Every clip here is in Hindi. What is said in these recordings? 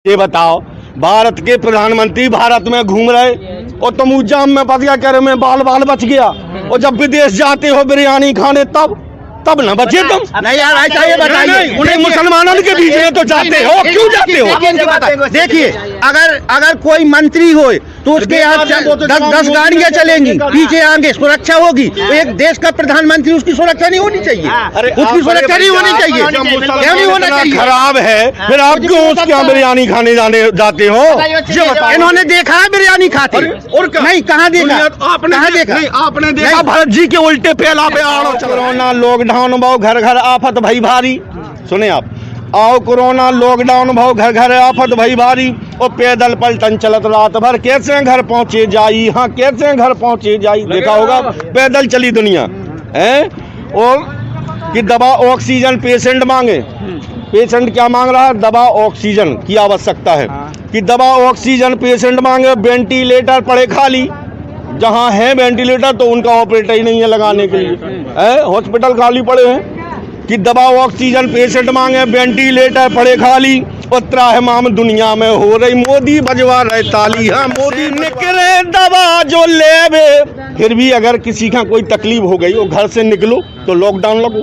ये बताओ, भारत के प्रधानमंत्री भारत में घूम रहे और तुम उज्जाम में फंस गया, कह रहे मैं बाल बाल बच गया। और जब विदेश जाते हो बिरयानी खाने तब न बचे तुम। नहीं यार, ऐसा ये बताइए, उन्हें मुसलमानों के बीच में तो जाते हो, क्यों जाते हो? देखिए, अगर कोई मंत्री हो तो उसके यहाँ 10 गाड़ियाँ चलेंगी, पीछे आगे सुरक्षा होगी। तो एक देश का प्रधानमंत्री, उसकी सुरक्षा नहीं होनी चाहिए? उसकी सुरक्षा नहीं होनी चाहिए? क्यों नहीं होना चाहिए? खराब है, फिर आप क्यों उसके यहाँ बिरयानी खाने जाते हो? इन्होंने देखा है बिरयानी खाते? नहीं, कहाँ देखा? आपने देखा भरत जी के उल्टे फैला पे आड़ो। कोरोना लॉकडाउन भाव घर घर आफत भई भारी। सुने आप, आओ कोरोना लॉकडाउन भाव घर घर आफत भई भारी। और पैदल पलटन चलत रात भर, कैसे घर पहुंचे जाई। हाँ, कैसे घर पहुंचे जाई, देखा होगा पैदल चली दुनिया है। और कि दवा ऑक्सीजन पेशेंट मांगे, पेशेंट क्या मांग रहा है? दवा ऑक्सीजन की आवश्यकता है। कि दवा ऑक्सीजन पेशेंट मांगे, वेंटिलेटर पड़े खाली। जहां है वेंटिलेटर तो उनका ऑपरेटर ही नहीं है लगाने के लिए, हॉस्पिटल खाली पड़े हैं। कि दवा ऑक्सीजन पेशेंट मांगे, वेंटिलेटर पड़े खाली। और त्राहिमाम दुनिया में हो रही, मोदी बजवा रहे ताली। हाँ, मोदी निकले दवा जो लेवे। फिर भी अगर किसी का कोई तकलीफ हो गई और घर से निकलो तो लॉकडाउन लगो।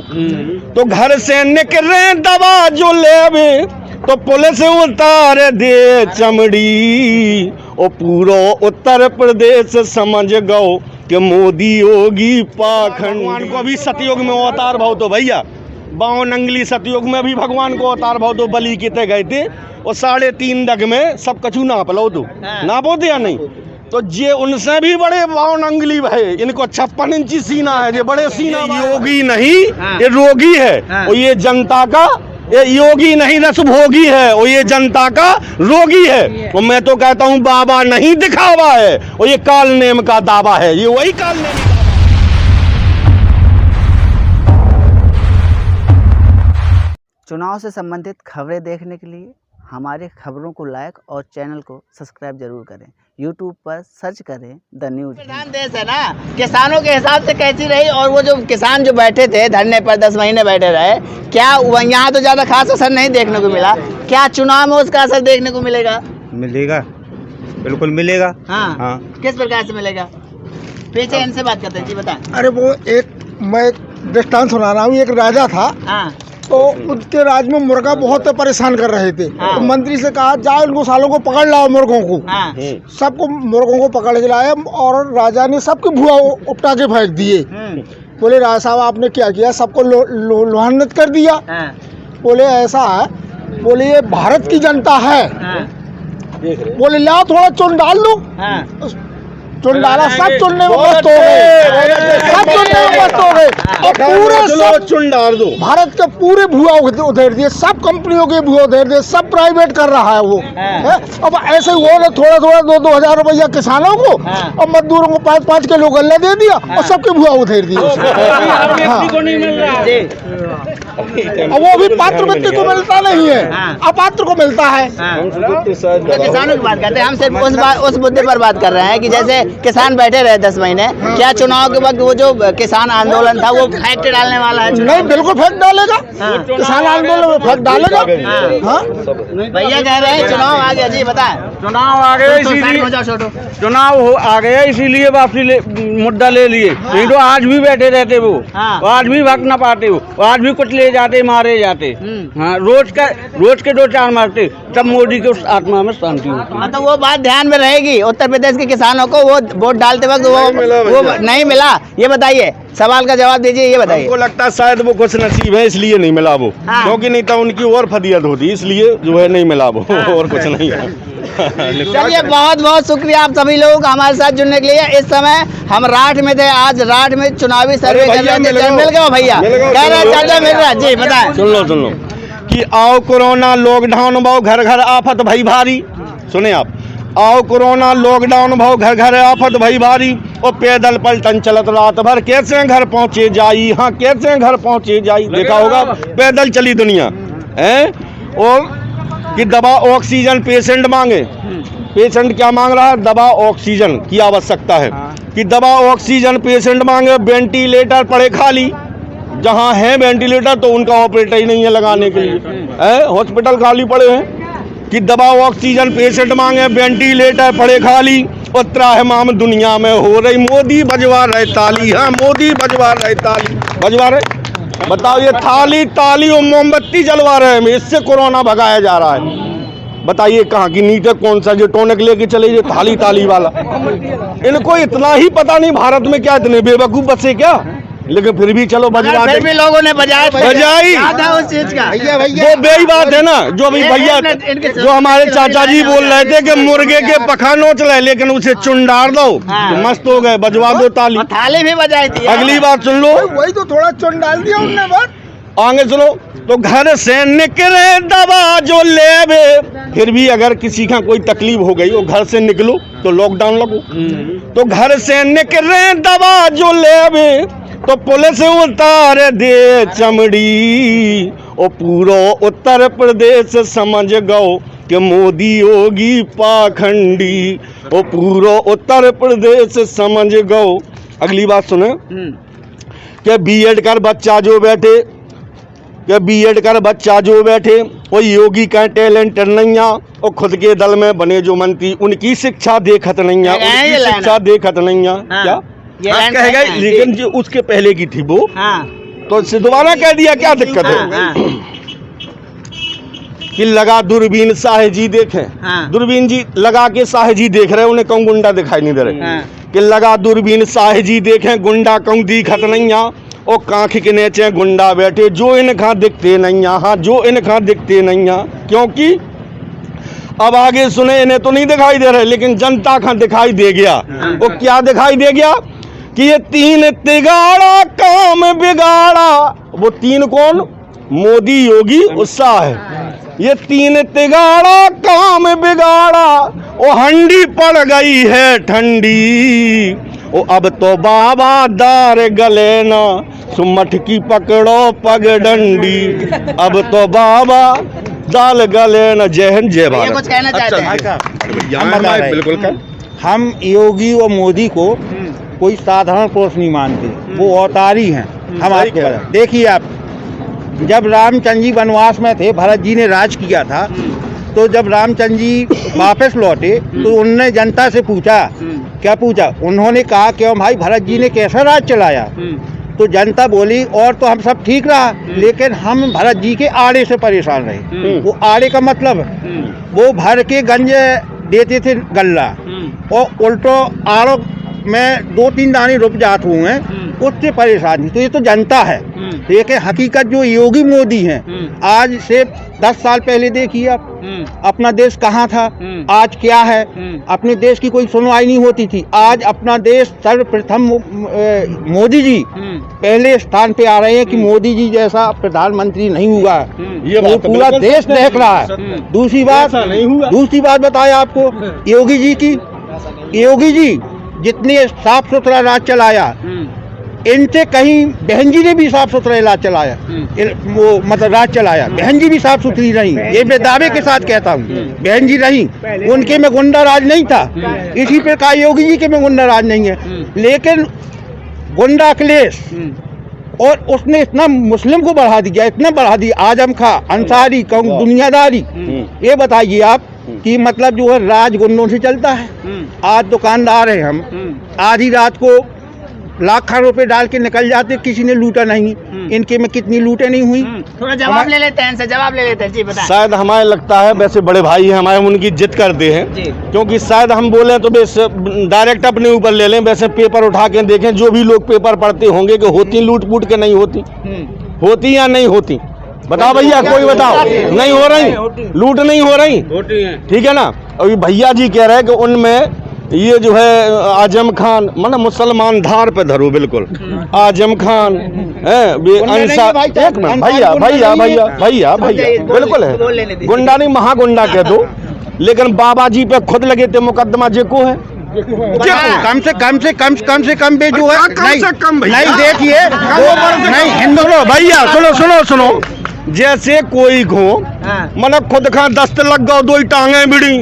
तो घर से निकले दवा जो लेवे तो पुलिस उतार दे चमड़ी। और पूरा उत्तर प्रदेश समझ गओ कि मोदी योगी पाखंड। भगवान को भी सतयुग में अवतार भाव तो भैया, 52 अंगली सतयुग में भी भगवान को अवतार भाव तो बलि किते गए थे। और 3.5 डग में सब कछु नाप लो तो नापो थे या नहीं? तो ये उनसे भी बड़े 52 अंगली है। इनको 56 इंची सीना है, ये बड़े सीना। योगी नहीं, ये रोगी है। और ये जनता का, ये योगी नहीं रसभोगी है, और ये जनता का रोगी है। और मैं तो कहता हूँ बाबा नहीं दिखावा है, और ये काल नेम का दावा है। ये वही काल नेम। चुनाव से संबंधित खबरें देखने के लिए हमारे खबरों को लाइक और चैनल को सब्सक्राइब जरूर करें। YouTube पर सर्च करें द न्यूज़। प्रधान देश है ना, किसानों के हिसाब से कैसी रही। और वो जो किसान जो बैठे थे धरने पर 10 महीने बैठे रहे, क्या यहाँ तो ज़्यादा खास असर नहीं देखने को मिला? क्या चुनाव में उसका असर देखने को मिलेगा? मिलेगा, बिल्कुल मिलेगा। हाँ। किस प्रकार से मिलेगा? पीछे इनसे बात करते हैं जी, बताएं। अरे वो मैं दृष्टांत सुना रहा हूँ। एक राजा था, हाँ, तो उसके राज में मुर्गा बहुत परेशान कर रहे थे। हाँ। तो मंत्री से कहा जाओ इन सालों को पकड़ लाओ, मुर्गों को। हाँ, सबको मुर्गों को पकड़ के लाए और राजा ने सबके भुआ उपटा के फेंक दिए। बोले राजा साहब आपने क्या किया? सबको लोहान्वित कर दिया। हाँ, बोले ऐसा है, बोले ये भारत की जनता है। हाँ, बोले लाओ थोड़ा चुन डाल लो। हाँ, चुन डाला, सब चुनने में मस्त हो गए, सब चुनने में मस्त हो गए। और पूरे सब चुन डाल दो, भारत के पूरे भुआ उधेड़ दिए, सब कंपनियों के भुआ उधेड़ दिए, सब प्राइवेट कर रहा है वो। है? अब ऐसे ही वो ना थोड़ा 2,000 रुपया किसानों को और मजदूरों को 5-5 किलो गल्ला दे दिया और सबके भुआ उधेड़ दिए। और वो भी पात्र व्यक्ति को मिलता नहीं है, अपात्र को मिलता है। तो किसानों की बात करते हैं हम, सिर्फ उस मुद्दे पर बात कर रहे हैं कि जैसे किसान बैठे रहे 10 महीने, क्या चुनाव के वक्त वो जो किसान आंदोलन था वो फैक्ट डालने वाला है? नहीं, बिल्कुल फेंक डालेगा। किसान आंदोलन में फेंक डालेगा। हाँ, भैया कह रहे हैं चुनाव आ गया जी, बताएं। चुनाव आ गया, चुनाव आ गया इसीलिए वापसी मुद्दा ले लिए। नहीं तो आज भी बैठे रहते वो, आज भी भाग न पाते वो, आज भी कुछ ले जाते, मारे जाते। हाँ, रोज के 2-4 मारते, तब मोदी के उस आत्मा में शांति होती। तो वो बात ध्यान में रहेगी उत्तर प्रदेश के किसानों को, वो वोट डालते वक्त वो नहीं मिला। ये बताइए, सवाल का जवाब दीजिए, ये बताइए। हमको लगता है शायद वो कुछ नसीब है इसलिए नहीं मिला वो, क्योंकि नहीं तो उनकी और फदियत होती, इसलिए जो है नहीं मिला वो। और कुछ नहीं है। चलिए, बहुत बहुत शुक्रिया आप सभी लोगों का हमारे साथ जुड़ने के लिए। इस समय हम राठ में थे, आज राठ में चुनावी सर्वे कर रहे थे। मिल गए भैया, कह रहे चाचा मिल रहा जी, बताएं। सुन लो कि आओ कोरोना लॉकडाउन भाव घर घर आफत भई भारी। सुने आप, आओ कोरोना लॉकडाउन भाव घर घर आफत भई भारी। और पैदल पलटन चलत रात भर, कैसे घर पहुंचे जाई। हाँ, कैसे घर पहुंचे जाई, देखा होगा पैदल चली दुनिया है। और कि दवा ऑक्सीजन पेशेंट मांगे, पेशेंट क्या मांग रहा है? दवा ऑक्सीजन की आवश्यकता है। कि दवा ऑक्सीजन पेशेंट मांगे, वेंटिलेटर पड़े खाली। जहां है वेंटिलेटर तो उनका ऑपरेटर ही नहीं है लगाने के लिए, हॉस्पिटल खाली पड़े हैं। कि दबाव ऑक्सीजन पेशेंट मांगे, वेंटिलेटर पड़े खाली, और त्राहिमाम दुनिया में हो रही। मोदी बजवा रहे ताली, हाँ मोदी बजवा रहे ताली, बजवा रहे। बताओ ये थाली ताली और मोमबत्ती जलवा रहे हैं, इससे कोरोना भगाया जा रहा है। बताइए कहाँ की नीति, कौन सा जो टोनक लेके चले ये थाली ताली वाला। इनको इतना ही पता नहीं भारत में क्या इतने बेवकूफ बचे क्या, लेकिन फिर भी चलो बजवा फिर भी लोगों ने बजाई बजाई था उस चीज का। वो बेही बात है ना, जो अभी भैया जो हमारे चाचा जी बोल रहे थे कि मुर्गे के पखा नोच ले, लेकिन उसे चुंडार दो तो मस्त हो गए, बजवा दो ताली। थाली भी बजाई थी। अगली बात सुन लो, वही तो थोड़ा चुन डाल दिया उनने बस। आगे सुनो, तो घर से निकले दवा जो लेवे, फिर भी अगर किसी का कोई तकलीफ हो गई और घर से निकलो तो लॉकडाउन लगो। तो घर से निकले दवा जो लेवे, तो पुलिस उतार दे चमड़ी, और पूरा उत्तर प्रदेश समझ गो कि मोदी योगी पाखंडी, और पूरा उत्तर प्रदेश समझ गो। अगली बात सुने, कि बीएड कर बच्चा जो बैठे, कि बीएड कर बच्चा जो बैठे, वो योगी का टैलेंट नहीं आ, और खुद के दल में बने जो मंत्री उनकी शिक्षा देखत नहीं आ, उनकी शिक्षा देखत नहीं आ। क्या कहेगा, लेकिन जो उसके पहले की थी वो, तो इससे दोबारा कह दिया, क्या दिक्कत है। कि लगा दूरबीन शाह जी देखें, दूरबीन जी लगा के शाह जी देख रहे, उन्हें कहूँ गुंडा दिखाई नहीं दे रहे। कि लगा दूरबीन शाह जी देखें, गुंडा कहूँ दिखत नहीं आ, और कांख के नीचे गुंडा बैठे जो इनका दिखते नहीं आ, हाँ जो इनका दिखते नहीं आ। क्योंकि अब आगे सुने, इन्हें तो नहीं दिखाई दे रहे, लेकिन जनता का दिखाई दे गया। वो क्या दिखाई दे गया, कि ये तीन तिगाड़ा काम बिगाड़ा। वो तीन कौन, मोदी योगी उत्साह है। ये तीन तिगाड़ा काम बिगाड़ा, वो हंडी पड़ गई है ठंडी, वो अब तो बाबा दार गले ना, सुमठ की पकड़ो पगडंडी, अब तो बाबा दाल गले न। जय हिंद जय भारत। कुछ कहना चाहते हैं? बिल्कुल कर। हम योगी और मोदी को कोई साधारण पुरुष नहीं मानते, वो अवतारी हैं हमारे। देखिए आप, जब रामचंद्र जी वनवास में थे, भरत जी ने राज किया था, तो जब रामचंद्र जी वापस लौटे तो उन्होंने जनता से पूछा, क्या पूछा, उन्होंने कहा कि भाई भरत जी ने कैसा राज चलाया। तो जनता बोली, और तो हम सब ठीक रहा, लेकिन हम भरत जी के आड़े से परेशान रहे। वो आड़े का मतलब, वो भर के गंज देते थे गल्ला, और उल्टो आड़ों में 2-3 दाने रुक जाते हुए हैं, उससे परेशान थी। तो ये तो जनता है। देखिए हकीकत जो योगी मोदी हैं, आज से 10 साल पहले देखिए आप, अपना देश कहाँ था, आज क्या है। अपने देश की कोई सुनवाई नहीं होती थी, आज अपना देश सर्वप्रथम मोदी जी पहले स्थान पे आ रहे हैं, कि मोदी जी जैसा प्रधानमंत्री नहीं हुआ। ये वो पूरा देश देख रहा है। दूसरी बात बताया आपको योगी जी की, योगी जी जितने साफ सुथरा राज चलाया, इनसे कहीं बहन जी ने भी साफ सुथरा इलाज चलाया, वो मतलब राज चलाया। बहन जी भी साफ सुथरी रही, ये मैं दावे के साथ कहता हूँ, बहन जी रही, उनके में गुंडा राज नहीं था। इसी प्रकार योगी जी के में गुंडा राज नहीं है, लेकिन गुंडा क्लेश, और उसने इतना मुस्लिम को बढ़ा दिया, इतना बढ़ा दिया, आजम खां, अंसारी, दुनियादारी। ये बताइए आप कि मतलब जो है राज गुंडों से चलता है। आज दुकानदार हैं हम, आधी रात को लाखों रुपए डाल के निकल जाते, किसी ने लूटा नहीं। इनके में कितनी लूटे नहीं हुई। थोड़ा जवाब ले लेते हैं, जवाब ले लेते हैं जी, बताएं। शायद हमें लगता है, वैसे बड़े भाई हैं हमारे, उनकी इज्जत करते हैं, क्योंकि शायद हम बोले तो वैसे डायरेक्ट अपने ऊपर ले लें। वैसे पेपर उठा के देखें, जो भी लोग पेपर पढ़ते होंगे कि होती लूट फूट के नहीं होती, होती या नहीं होती, बताओ भैया, कोई बताओ। नहीं हो रही, लूट नहीं हो रही, ठीक है ना। अभी भैया जी कह रहे हैं कि उनमें ये जो है आजम खान, माना मुसलमान धार पे धरो, बिल्कुल आजम खान है, भैया भैया भैया भैया भैया बिल्कुल है, गुंडा नहीं महागुंडा कह दो, लेकिन बाबा जी पे खुद लगे थे मुकदमा जेको है, कम से कम पे जो है नहीं देखिए, नहीं हिंदू भैया सुनो सुनो सुनो, जैसे कोई घो मतलब खुद खा दस्त लग गो दो टांगे बिड़ी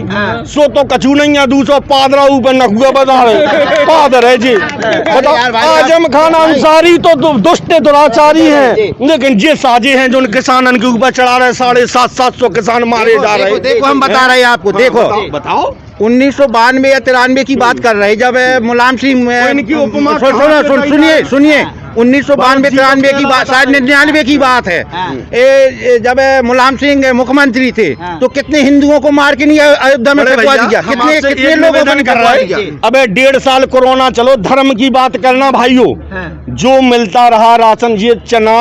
सो तो कछू नहीं है दूसरा पादरा ऊपर नखुआ बता रहे पादर है जी। बताओ आजम खान अंसारी तो दुष्ट दुराचारी हैं, लेकिन ये साजे हैं जो किसानन के ऊपर चढ़ा रहे 750 किसान मारे जा रहे हैं। देखो हम बता रहे हैं आपको, देखो बताओ 1992 या 93 की बात कर रहे हैं जब मुलायम सिंह इनकी उपमा सुनिए सुनिए 1992-93 की बात, शायद 99 की बात है। जब मुलायम सिंह मुख्यमंत्री थे तो कितने हिंदुओं को मार के नहीं अयोध्या में फेंकवा दिया, कितने लोगों को कर रहा है। अबे 1.5 साल कोरोना चलो, धर्म की बात करना भाइयों, जो मिलता रहा राशन ये चना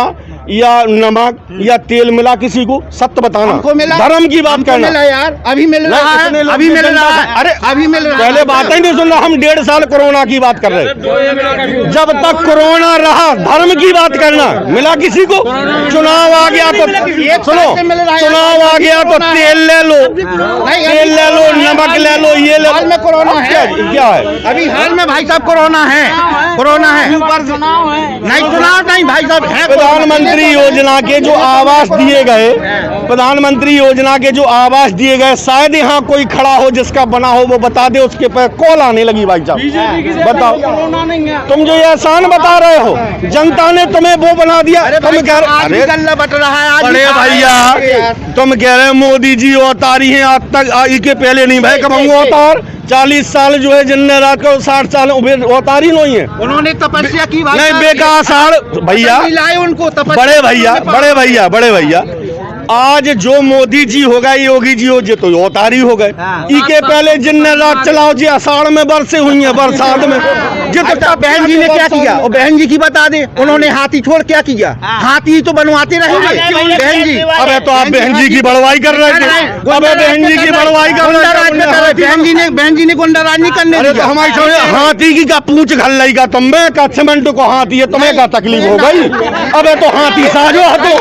या नमक या तेल मिला किसी को सत्य बताना, धर्म की बात करना यार, अभी मिल रहा है, अभी मिल रहा है, अरे अभी मिल रहा है, पहले बात ही नहीं सुन रहा। हम 1.5 साल कोरोना की बात कर रहे, जब तक कोरोना रहा धर्म की बात करना मिला किसी को। चुनाव आ गया तो सुनो, चुनाव आ गया तो तेल ले लो, तेल ले लो, नमक ले लो, ये ले लो। में कोरोना है, क्या है अभी हाल में भाई साहब कोरोना है, कोरोना है, नहीं चुनाव नहीं भाई साहब है। प्रधानमंत्री योजना के जो आवास दिए गए, प्रधानमंत्री योजना के जो आवास दिए गए, शायद यहाँ कोई खड़ा हो जिसका बना हो वो बता दे, उसके पर कॉल आने लगी भाई साहब। बताओ तुम जो ये एहसान बता रहे हो, जनता ने तुम्हें वो बना दिया। तुम कह रहे गल्ला बट रहा है अरे भैया, तुम कह रहे मोदी जी अवतारी हैं, आज तक के पहले नहीं भाई कब हम अवतार 40 साल जो है जिनने रात को 60 साल अवतारी नहीं है। उन्होंने तपस्या की नहीं बेकार साड़ भैया, उनको बड़े भैया आज जो मोदी जी हो गए, योगी जी हो, जो तो अवतारी हो गए। इके पहले जिनने रात चलाओ जी अषाढ़ में बरसे हुई है, बरसात में जो तो बहन जी ने क्या किया, और बहन जी की बता दे, उन्होंने हाथी छोड़ क्या किया, हाथी तो बनवाते रहेंगे बहन जी। अबे तो आप बहन जी की बड़वाई कर रहे थे, अबे बहन जी की बड़वाई कर रहे थे। बहन जी ने गुंडाराज नहीं करने अरे तो हमारी हाथी की का पूछ घल रही का तुम्हें का सीमेंट को हाथी है, तुम्हें का तकलीफ हो गई। अबे तो हाथी साजो हटो,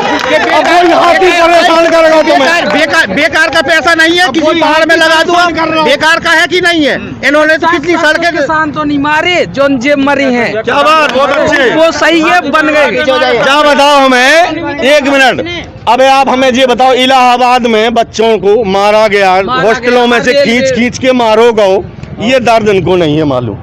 अब कोई हाथी परेशान करेगा तुम्हें। बेकार का पैसा नहीं है, किसी पहाड़ में लगा दूंगा, बेकार का है कि नहीं है। इन्होंने तो कितनी सड़कें, किसान तो नहीं मारे जो जेब मरी हैं। क्या बात, बहुत अच्छे, वो सही है, बन गए। क्या बताओ हमें, 1 मिनट। अबे आप हमें ये बताओ, इलाहाबाद में बच्चों को मारा गया, हॉस्टलों में से खींच के मारो गो, ये दर्द इनको नहीं है मालूम।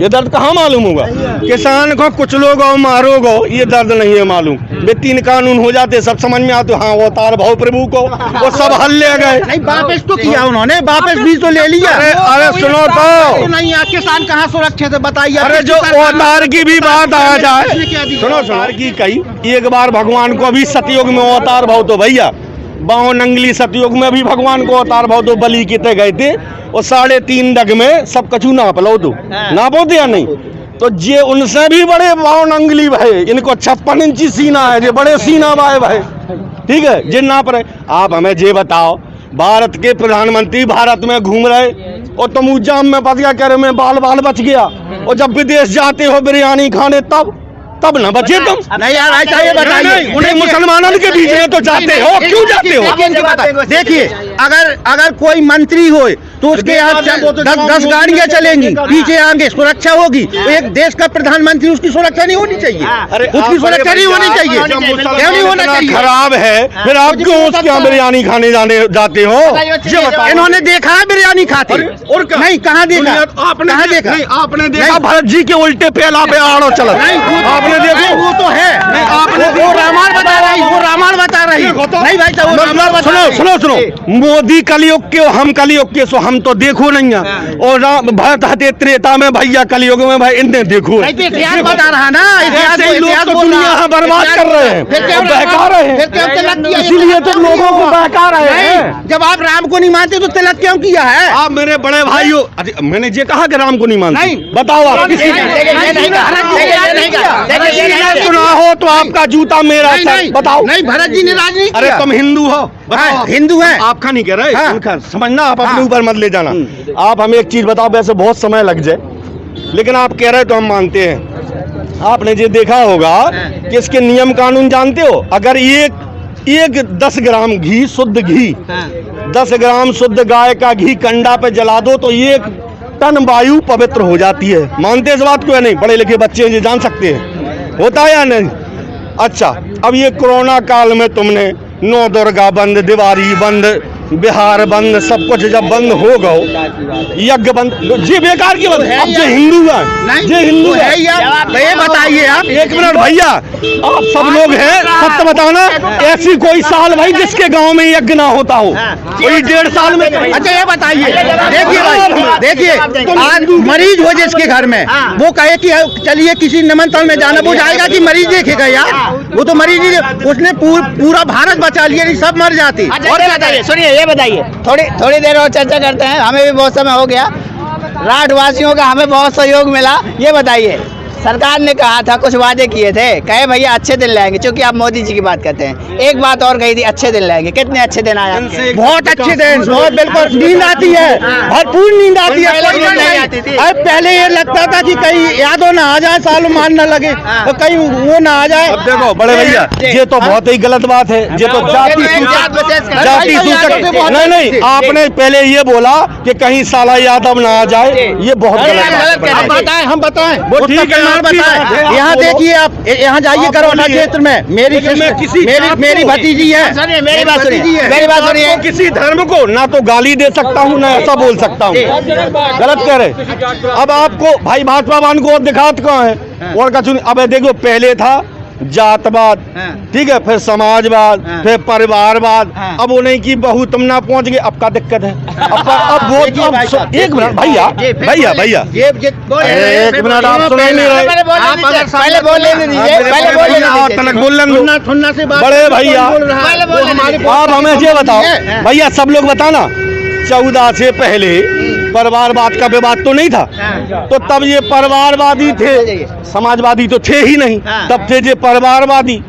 ये दर्द कहाँ मालूम होगा? किसान को कुछ लोग मारो गो, ये दर्द नहीं है मालूम। वे 3 कानून हो जाते, सब समझ में आते। हाँ वो तार भाव प्रभु को वो सब हल ले गए। नहीं वापस तो किया उन्होंने, वापस भी तो ले लिया। अरे सुनो तो नहीं, किसान कहाँ सुरक्षित है बताइए। अरे जो अवतार की भी बात आ जाए, सुनो की कही एक बार भगवान को भी सतयुग में अवतार भाव तो भैया 52 नंगली सतयुग में भी भगवान को अवतार भाव तो बलि किते गए थे, और 3.5 डग में सब कछु नाप लो तो नापो या नहीं। तो ये उनसे भी बड़े 52 नंगली भाई, इनको 56 इंची सीना है, ये बड़े सीना भाई, ठीक है जे नाप रहे। आप हमें ये बताओ, भारत के प्रधानमंत्री भारत में घूम रहे और तुम जाम में फंस गया, कह रहे मैं बाल बच गया, और जब विदेश जाते हो बिरयानी खाने तब ना बचे तुम। नहीं यार ऐसा ये बताइए, उन्हें मुसलमानों के बीच में तो जाते हो, क्यों जाते हो? देखिए अगर कोई मंत्री हो तो उसके यहाँ 10 गाड़ियाँ चलेंगी, पीछे आगे सुरक्षा होगी। तो एक देश का प्रधानमंत्री, उसकी सुरक्षा नहीं होनी चाहिए, उसकी सुरक्षा नहीं होनी चाहिए, क्यों नहीं होना चाहिए? खराब है, फिर आप क्यों उसके यहाँ बिरयानी खाने जाते हो? इन्होंने देखा है बिरयानी खाते, और नहीं कहाँ देखा, आपने देखा? आपने देखा भरत जी के उल्टे फैला पे आड़ो चला, आपने देखो? वो तो है, वो रामायण बता रही, वो रामायण बता रही। नहीं भाई साहब सुनो, मोदी कलयुग के, हम कलयुग के, सो हम तो देखो नहीं है। और भरत हते त्रेता में भैया कलयुग में भाई इन्हें देखो। इतिहास बता रहा ना, इतिहास तो दुनिया बर्बाद कर रहे हैं, बहका रहे हैं, इसीलिए तो लोगों को बहका रहे हैं। जब आप राम को नहीं मानते तो तिलक क्यों किया है? आप मेरे बड़े भाइयों, मैंने ये कहा कि राम को नहीं मानते, बताओ आप सुना हो तो आपका जूता मेरा सर, बताओ। नहीं भरत जी ने राज नहीं किया। अरे तुम हिंदू हो, हिंदू है, आपका नहीं कह रहे, समझना, आप अपने ऊपर मत ले जाना। आप हमें एक चीज बताओ, वैसे बहुत समय लग जाए, लेकिन आप कह रहे तो हम मानते हैं। आपने ये देखा होगा कि इसके नियम कानून जानते हो? अगर एक 10 ग्राम घी, शुद्ध घी, 10 ग्राम शुद्ध गाय का घी कंडा पे जला दो तो 1 टन वायु पवित्र हो जाती है। मानते इस बात को या नहीं? पढ़े लिखे बच्चे ये जान सकते हैं, होता है या नहीं? अच्छा, अब ये कोरोना काल में तुमने नौ दुर्गा बंद, दिवाली बंद, बिहार बंद, सब कुछ जब बंद हो गो, यज्ञ बंद, ये बेकार की बंद। अब जो हिंदू है, ये हिंदू है, ये बताइए आप। एक मिनट भैया, आप सब लोग हैं, सत्य बताना, ऐसी कोई साल भाई जिसके गांव में यज्ञ ना होता हो, कोई 1.5 साल में। अच्छा ये बताइए, देखिए भाई, देखिए आज मरीज हो जिसके घर में, वो कहे कि चलिए किसी निमंत्रण में जाना, वो जाएगा कि मरीज देखेगा यार? वो तो मरीज ही, उसने पूरा भारत बचा लिया, नहीं सब मर जाते। और क्या बताइए, सुनिए ये बताइए, थोड़ी देर और चर्चा करते हैं, हमें भी बहुत समय हो गया। राठवासियों का हमें बहुत सहयोग मिला। ये बताइए, सरकार ने कहा था, कुछ वादे किए थे, कहे भैया अच्छे दिन लाएंगे, क्योंकि आप मोदी जी की बात करते हैं। एक बात और कही थी, अच्छे दिन लाएंगे। कितने अच्छे दिन आए आपके? बहुत अच्छे दिन, बहुत, बिल्कुल नींद आती है, भरपूर नींद आती है। पहले नींद नहीं आती थी। अब पहले ये लगता था कि कहीं यादों ना आ जाए, सालों मान ना लगे, तो कहीं वो ना आ जाए। अब देखो बड़े भैया, ये तो बहुत ही गलत बात है, ये तो जाति सूचक। नहीं, आपने पहले ये बोला कि कहीं साला यादव ना आ जाए, ये बहुत गलत बात है। हम बताएं, वो ठीक है, यहाँ देखिए आप, यहाँ जाइए करोना क्षेत्र में, मेरी भतीजी है। सुनिए मेरी बात सुनिए। किसी धर्म को ना तो गाली दे सकता हूँ, ना ऐसा बोल सकता हूँ, गलत कह रहे। अब आपको भाई भाजपा वान को दिखात कहाँ है और का चुन। अब देखो, पहले था जातवाद, ठीक है, फिर समाजवाद, फिर परिवारवाद। अब वो नहीं कि बहू तुम ना पहुंच गए, अब का दिक्कत है। अब वो एक मिनट भैया, एक मिनट, आप सुन नहीं रहे, पहले बोलने दीजिए, बड़े भैया। आप हमें ये बताओ भैया, सब लोग बताना, 14 से पहले परिवारवाद का विवाद तो नहीं था, तो तब ये परिवारवादी थे, समाजवादी तो थे ही नहीं, तब थे ये परिवारवादी।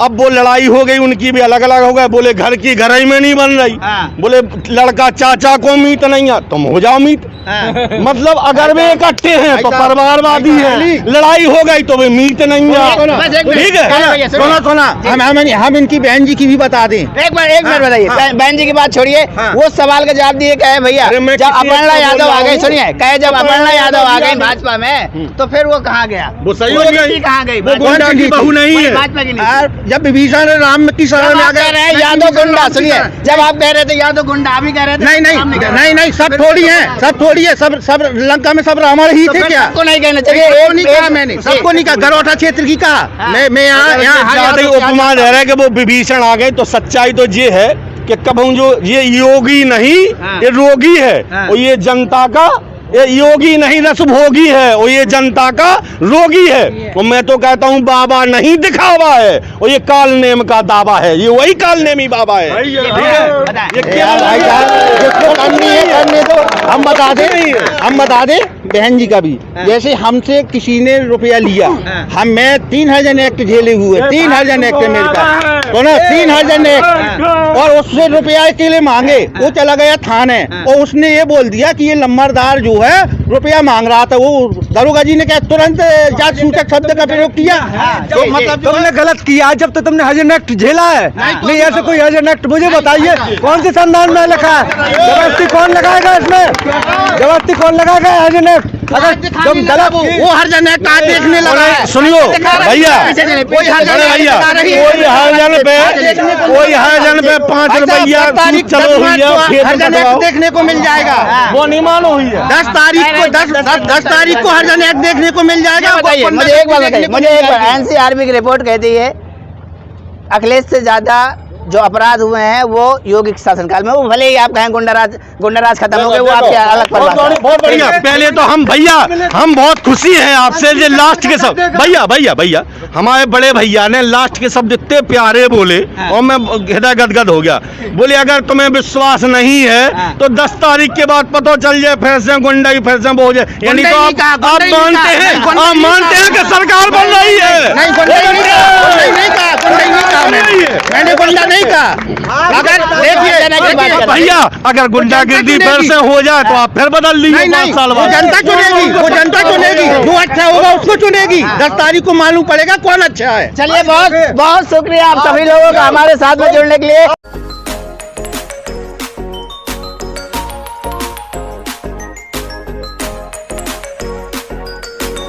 अब वो लड़ाई हो गई, उनकी भी अलग अलग हो गए। बोले घर की घर ही में नहीं बन रही, बोले लड़का चाचा को मीत नहीं है, तुम हो जाओ मीत। मतलब अगर वे इकट्ठे हैं तो परिवारवादी हैं, लड़ाई हो गई तो वे मीत नहीं है। ठीक है, सुना, हम इनकी बहन जी की भी बता दें। एक बार बताइए, बहन जी की बात छोड़िए, वो सवाल का जवाब दिए। कहे भैया, जब अपर्णा यादव आ गई, सुनिए, कहे जब अपर्णा यादव आ गई भाजपा में, तो फिर वो कहाँ गया? वो सही हो गई, कहाँ गई? गुंडा की बहू नहीं है, भाजपा की नहीं। जब विभीषण राम की शरण में आ गए, यादव गुंडा, सुनिए, जब आप कह रहे थे यादव गुंडा, अभी कह रहे थे नहीं, सब थोड़ी है, सब लंका में सब रावण ही थे क्या? सबको नहीं कहना चाहिए, मैंने सबको नहीं कहा, गरौठा क्षेत्र की कहा। मैं यहाँ उपमा दे रहा है कि वो विभीषण आ गए, तो सच्चाई तो ये है कि कभी जो ये योगी नहीं, ये रोगी है, और ये जनता का, ये योगी नहीं रसभोगी है, और ये जनता का रोगी है। और मैं तो कहता हूँ बाबा नहीं दिखावा है, और ये काल नेम का दावा है, ये वही काल नेमी बाबा है। करने दो, हम बता दें बहन जी का भी। जैसे हमसे किसी ने रुपया लिया, मैं 3000 एक्ट झेले हुए, 3000 एक्ट है मेरे पास, तो ना 3000 एक्ट, और उससे रुपया के लिए मांगे, वो चला गया थाने, और उसने ये बोल दिया कि ये लम्बरदार जो है रुपया मांग रहा था। वो दरोगा जी ने क्या तुरंत जात सूचक शब्द का प्रयोग किया? तो मतलब तुमने गलत किया जब तो तुमने हजन एक्ट झेला है। नहीं ऐसे कोई हजन एक्ट मुझे बताइए, कौन से संविधान में लिखा है? जबरदस्ती कौन लगाएगा इसमें? जबरदस्ती कौन लगाएगा हजन एक्ट? अगर तुम गलत, वो हजन एक्ट आज देखने लगा है। सुनियो भैया, कोई हजन पे 5 रुपया चलो हुई देखने को मिल जाएगा, वो नहीं मानो हुई है। 10 तारीख को हरजन एक्ट देखने को मिल जाएगा। मुझे एक बात बताइए, एनसीआरबी की रिपोर्ट कहती है अखिलेश से ज्यादा जो अपराध हुए हैं वो योगी के शासनकाल में। वो भले ही आप कहें गुंडाराज खत्म हो गए, वो आपके अलग परिभाषा है। बहुत बढ़िया। पहले तो हम भैया, हम बहुत खुशी हैं आपसे, जो लास्ट के शब्द भैया हमारे बड़े भैया ने लास्ट के शब्द इतने प्यारे बोले, और मैं हृदय गदगद हो गया। बोले अगर तुम्हें विश्वास नहीं है तो 10 तारीख के बाद पता चल जाए, फिर से गुंडाई फिर से हो जाए। यानी तो आप मानते हैं कि सरकार बन रही है? मैंने गुंडा नहीं कहा। अगर देखिए भैया, अगर गुंडागिर्दी फिर से हो जाए तो आप फिर बदल लीजिए। 5 साल बाद जनता चुनेगी, जो अच्छा होगा उसको चुनेगी। 10 तारीख को मालूम पड़ेगा कौन अच्छा है। चलिए, बहुत बहुत शुक्रिया आप सभी लोगों का हमारे साथ में जुड़ने के लिए।